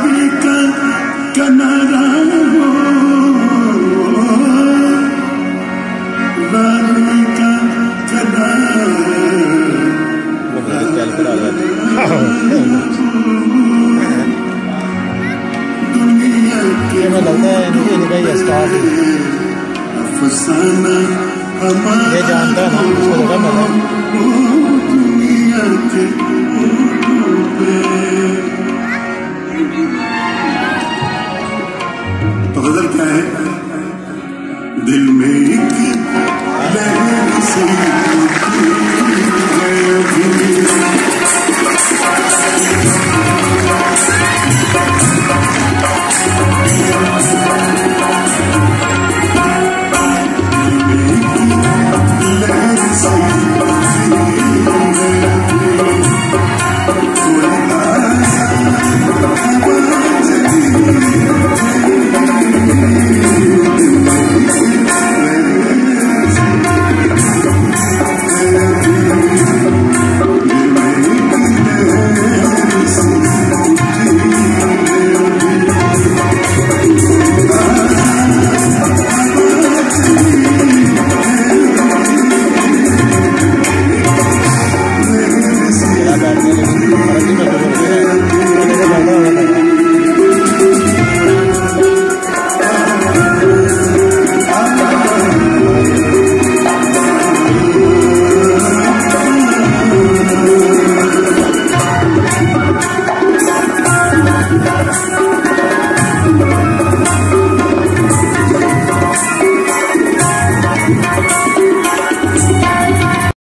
रावी का किनारा हो, रावी का किनारा। ये मैं लगता है इनका ये स्टार्ट अफसाना हमारा ये जानता है ना उसको लगा मैं दुनिया के